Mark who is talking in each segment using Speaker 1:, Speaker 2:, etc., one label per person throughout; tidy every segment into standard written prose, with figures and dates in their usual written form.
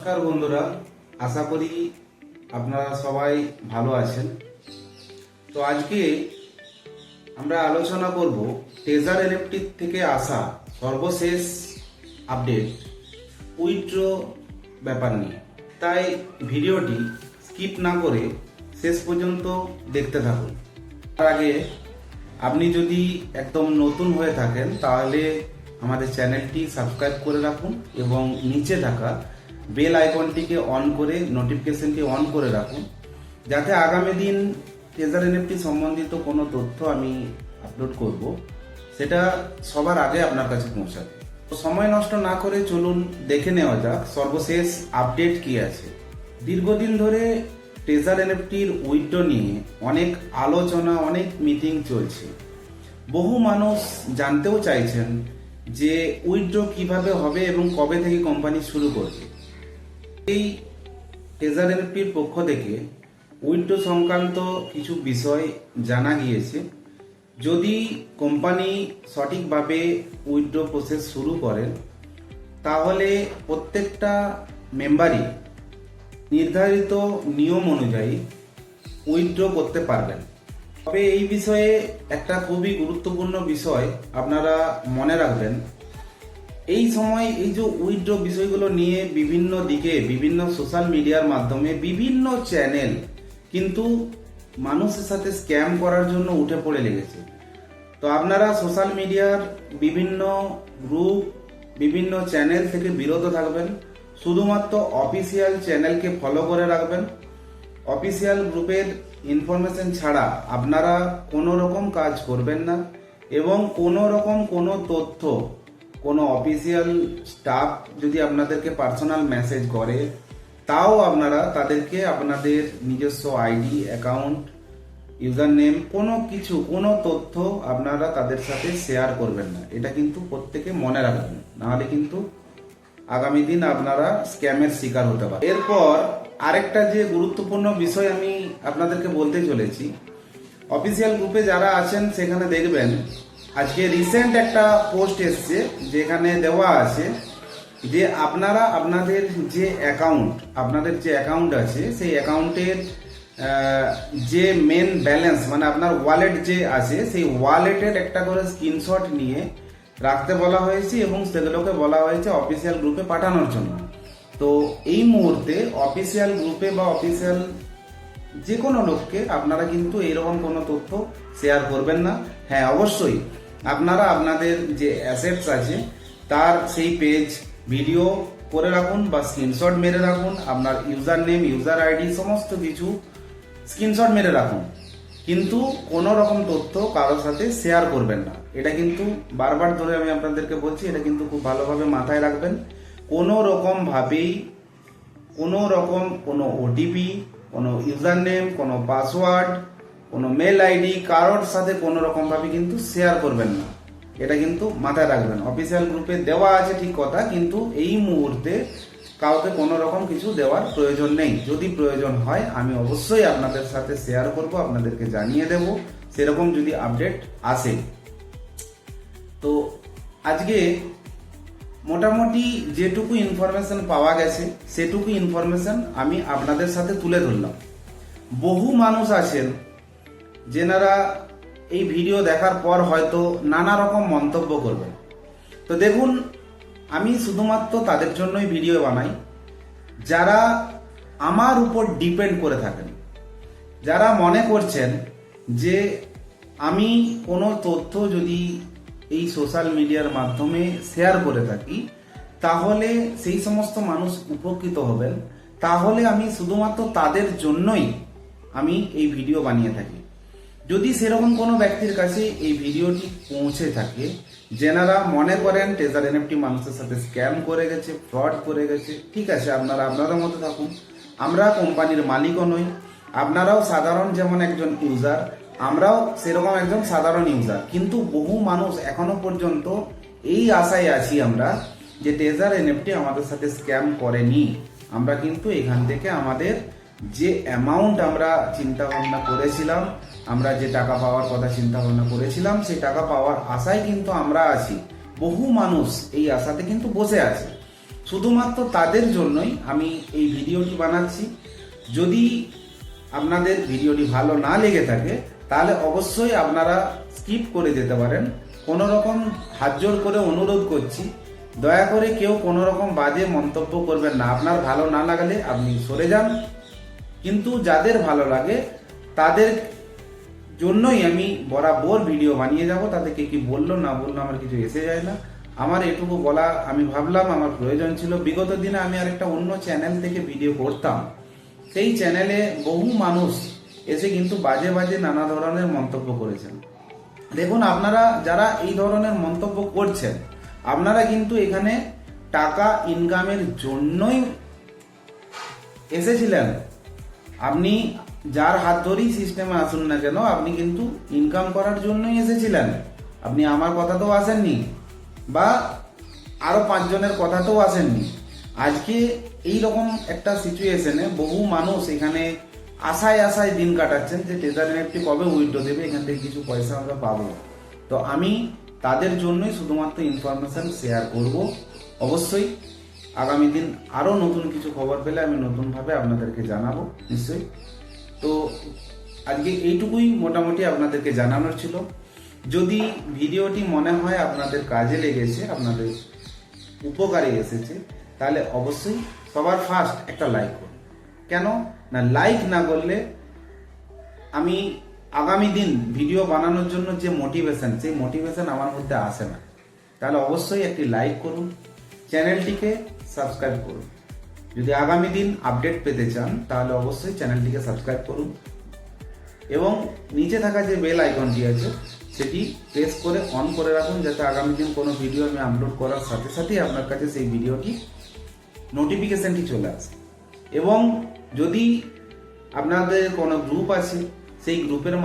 Speaker 1: নমস্কার বন্ধুরা, আশা করি আপনারা সবাই ভালো আছেন। তো আজকে আমরা আলোচনা করব ট্রেজার এনএফটি থেকে আসা সর্বশেষ আপডেট উইথড্র ব্যাপার নিয়ে। তাই ভিডিওটি স্কিপ না করে শেষ পর্যন্ত দেখতে থাকুন। তার আগে আপনি যদি একদম নতুন হয়ে থাকেন তাহলে আমাদের চ্যানেলটি সাবস্ক্রাইব করে রাখুন এবং নিচে থাকা বেল আইকনটিকে অন করে নোটিফিকেশনটি অন করে রাখুন, যাতে আগামী দিন ট্রেজার এনএফটি সম্বন্ধিত কোনো তথ্য আমি আপলোড করব সেটা সবার আগে আপনার কাছে পৌঁছাবে। সময় নষ্ট না করে চলুন দেখে নেওয়া যাক সর্বশেষ আপডেট কি আছে। দীর্ঘদিন ধরে ট্রেজার এনএফটির উইথড্র নিয়ে অনেক আলোচনা, অনেক মিটিং চলছে। বহু মানুষ জানতেও চাইছেন যে উইথড্র কিভাবে হবে এবং কবে থেকে কোম্পানি শুরু করবে। এই ট্রেজার এনএফটির পক্ষ থেকে উইথড্র সংক্রান্ত কিছু বিষয় জানা গিয়েছে। যদি কোম্পানি সঠিকভাবে উইথড্র প্রসেস শুরু করেন তাহলে প্রত্যেকটা মেম্বারই নির্ধারিত নিয়ম অনুযায়ী উইথড্র করতে পারবেন। তবে এই বিষয়ে একটা খুবই গুরুত্বপূর্ণ বিষয় আপনারা মনে রাখবেন। এই সময় এই যে উইথড্র বিষয়গুলো নিয়ে বিভিন্ন দিকে, বিভিন্ন সোশ্যাল মিডিয়ার মাধ্যমে বিভিন্ন চ্যানেল কিন্তু মানুষের সাথে স্ক্যাম করার জন্য উঠে পড়ে লেগেছে। তো আপনারা সোশ্যাল মিডিয়ার বিভিন্ন গ্রুপ, বিভিন্ন চ্যানেল থেকে বিরত থাকবেন। শুধুমাত্র অফিসিয়াল চ্যানেলকে ফলো করে রাখবেন। অফিসিয়াল গ্রুপের ইনফরমেশন ছাড়া আপনারা কোনো রকম কাজ করবেন না এবং কোনো রকম কোনো তথ্য, কোনো অফিসিয়াল স্টাফ যদি আপনাদেরকে পার্সোনাল মেসেজ করে তাও আপনারা তাদেরকে আপনাদের নিজস্ব আইডি, অ্যাকাউন্ট, ইউজার নেম, কোনো কিছু, কোনো তথ্য আপনারা তাদের সাথে শেয়ার করবেন না। এটা কিন্তু প্রত্যেকে মনে রাখবেন, নাহলে কিন্তু আগামী দিন আপনারা স্ক্যামের শিকার হতে পারেন। এরপর আরেকটা যে গুরুত্বপূর্ণ বিষয় আমি আপনাদেরকে বলতে চলেছি, অফিসিয়াল গ্রুপে যারা আছেন সেখানে দেখবেন আজকে রিসেন্ট একটা পোস্ট এসছে যেখানে দেওয়া আছে যে আপনারা আপনাদের যে অ্যাকাউন্ট আছে সেই অ্যাকাউন্টের যে মেন ব্যালেন্স, মানে আপনার ওয়ালেট যে আছে সেই ওয়ালেটের একটা করে স্ক্রিনশট নিয়ে রাখতে বলা হয়েছে এবং সেগুলোকে বলা হয়েছে অফিসিয়াল গ্রুপে পাঠানোর জন্য। তো এই মুহূর্তে অফিসিয়াল গ্রুপে বা অফিসিয়াল যে কোনো লোককে আপনারা কিন্তু এইরকম কোনো তথ্য শেয়ার করবেন না। হ্যাঁ, অবশ্যই আপনারা আপনাদের যে অ্যাসেটস আছে তার সেই পেজ ভিডিও করে রাখুন বা স্ক্রিনশট মেরে রাখুন। আপনার ইউজার নেম, ইউজার আইডি সমস্ত কিছু স্ক্রিনশট মেরে রাখুন, কিন্তু কোনো রকম তথ্য কারোর সাথে শেয়ার করবেন না। এটা কিন্তু বারবার ধরে আমি আপনাদেরকে বলছি, এটা কিন্তু খুব ভালোভাবে মাথায় রাখবেন। কোনো রকম ভাবেই কোনো ওটিপি, কোনো ইউজার নেম, কোনো পাসওয়ার্ড, কোনো মেল আইডি কারোর সাথে কোনো রকম ভাবে কিন্তু শেয়ার করবেন না। এটা কিন্তু মাথায় রাখবেন। অফিসিয়াল গ্রুপে দেওয়া আছে ঠিক কথা, কিন্তু এই মুহূর্তে কাউকে কোনো রকম কিছু দেওয়ার প্রয়োজন নেই। যদি প্রয়োজন হয় আমি অবশ্যই আপনাদের সাথে শেয়ার করব, আপনাদেরকে জানিয়ে দেব সেরকম যদি আপডেট আসে। তো আজকে মোটামুটি যেটুকু ইনফরমেশন পাওয়া গেছে সেটুকু ইনফরমেশন আমি আপনাদের সাথে তুলে ধরলাম। বহু মানুষ আছেন যেনারা এই ভিডিও দেখার পর হয়তো নানা রকম মন্তব্য করবেন। তো দেখুন, আমি শুধুমাত্র তাদের জন্যই ভিডিও বানাই যারা আমার উপর ডিপেন্ড করে থাকেন, যারা মনে করছেন যে আমি কোনো তথ্য যদি এই সোশ্যাল মিডিয়ার মাধ্যমে শেয়ার করে থাকি তাহলে সেই সমস্ত মানুষ উপকৃত হবেন। তাহলে আমি শুধুমাত্র তাদের জন্যই আমি এই ভিডিও বানিয়ে থাকি। যদি সেরকম কোনো ব্যক্তির কাছে এই ভিডিওটি পৌঁছে থাকে, যেনারা মনে করেন ট্রেজার এনএফটি মানুষের সাথে স্ক্যাম করে গেছে, ফ্রড করে গেছে, ঠিক আছে, আপনারা আপনাদের মতো থাকুন। আমরা কোম্পানির মালিকও নই। আপনারাও সাধারণ যেমন একজন ইউজার, আমরাও সেরকম একজন সাধারণ ইউজার। কিন্তু বহু মানুষ এখনো পর্যন্ত এই আশায় আছি আমরা যে ট্রেজার এনএফটি আমাদের সাথে স্ক্যাম করেনি। আমরা কিন্তু এখান থেকে আমাদের যে অ্যামাউন্ট আমরা চিন্তা ভাবনা করেছিলাম, আমরা যে টাকা পাওয়ার কথা চিন্তা ভাবনা করেছিলাম, সেই টাকা পাওয়ার আশায় কিন্তু আমরা আছি। বহু মানুষ এই আশাতে কিন্তু বসে আছে। শুধুমাত্র তাদের জন্যই আমি এই ভিডিওটি বানাচ্ছি। যদি আপনাদের ভিডিওটি ভালো না লেগে থাকে তাহলে অবশ্যই আপনারা স্কিপ করে যেতে পারেন। কোনো রকম হাত জোর করে অনুরোধ করছি, দয়া করে কেউ কোনো রকম বাজে মন্তব্য করবেন না। আপনার ভালো না লাগলে আপনি সরে যান, কিন্তু যাদের ভালো লাগে তাদের জন্যই আমি বরাবর ভিডিও বানিয়ে যাব। তাদেরকে কি বললো না বললো আমার কিছু এসে যায় না। আমার এটুকু বলা আমি ভাবলাম আমার প্রয়োজন ছিল। বিগত দিনে আমি আরেকটা অন্য চ্যানেল থেকে ভিডিও করতাম, সেই চ্যানেলে বহু মানুষ এসে কিন্তু বাজে বাজে নানা ধরনের মন্তব্য করেছেন। দেখুন, আপনারা যারা এই ধরনের মন্তব্য করছেন, আপনারা কিন্তু এখানে টাকা ইনকামের জন্যই এসেছিলেন। আপনি যার হাত ধরেই সিস্টেমে আসুন না কেন, আপনি কিন্তু ইনকাম করার জন্যই এসেছিলেন। আপনি আমার কথাতেও আসেননি বা আরো 5 জনের কথাতেও আসেননি। আজকে এই রকম একটা সিচুয়েশনে বহু মানুষ এখানে আশায় আশায় দিন কাটাচ্ছেন যে টেজার এনএফটি কবে উইথড্র দেবে, এখান থেকে কিছু পয়সা আমরা পাবো। তো আমি তাদের জন্যই শুধুমাত্র ইনফরমেশন শেয়ার করব। অবশ্যই আগামী দিন আরো নতুন কিছু খবর পেলে আমি নতুনভাবে আপনাদেরকে জানাবো নিশ্চয়ই। তো আজকে এইটুকুই মোটামুটি আপনাদেরকে জানানোর ছিল। যদি ভিডিওটি মনে হয় আপনাদের কাজে লেগেছে, আপনাদের উপকারে এসেছে, তাহলে অবশ্যই সবার ফার্স্ট একটা লাইক করুন। কেন না, লাইক না করলে আমি আগামী দিন ভিডিও বানানোর জন্য যে মোটিভেশন, সেই মোটিভেশন আমার মধ্যে আসে না। তাহলে অবশ্যই একটি লাইক করুন, চ্যানেলটিকে সাবস্ক্রাইব করুন। যদি আগামী দিন আপডেট পেতে চান তাহলে অবশ্যই চ্যানেলটিকে সাবস্ক্রাইব করুন এবং নিচে থাকা যে বেল আইকনটি আছে সেটি প্রেস করে অন করে রাখুন, যাতে আগামী দিন কোনো ভিডিও আমি আপলোড করার সাথে সাথেই আপনার কাছে সেই ভিডিওটি নোটিফিকেশনটি চলে আসে। এবং যদি আপনাদের কোনো গ্রুপ আছে, সেই গ্রুপের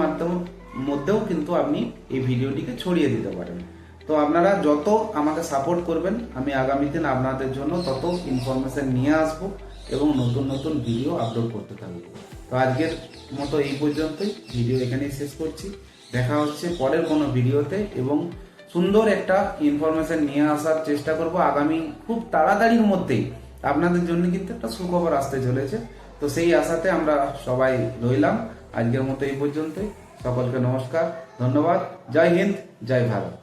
Speaker 1: মধ্যেও কিন্তু আপনি এই ভিডিওটিকে ছড়িয়ে দিতে পারেন। তো আপনারা যত আমাকে সাপোর্ট করবেন, আমি আগামী দিন আপনাদের জন্য তত ইনফরমেশন নিয়ে আসবো এবং নতুন নতুন ভিডিও আপলোড করতে থাকবো। তো আজকের মতো এই পর্যন্তই, ভিডিও এখানেই শেষ করছি। দেখা হচ্ছে পরের কোনো ভিডিওতে এবং সুন্দর একটা ইনফরমেশন নিয়ে আসার চেষ্টা করব আগামী খুব তাড়াতাড়ির মধ্যেই। আপনাদের জন্য কিন্তু একটা সুখবর আসতে চলেছে। তো সেই আশাতে আমরা সবাই রইলাম। আজকের মতো এই পর্যন্তই। সকলকে নমস্কার, ধন্যবাদ। জয় হিন্দ, জয় ভারত।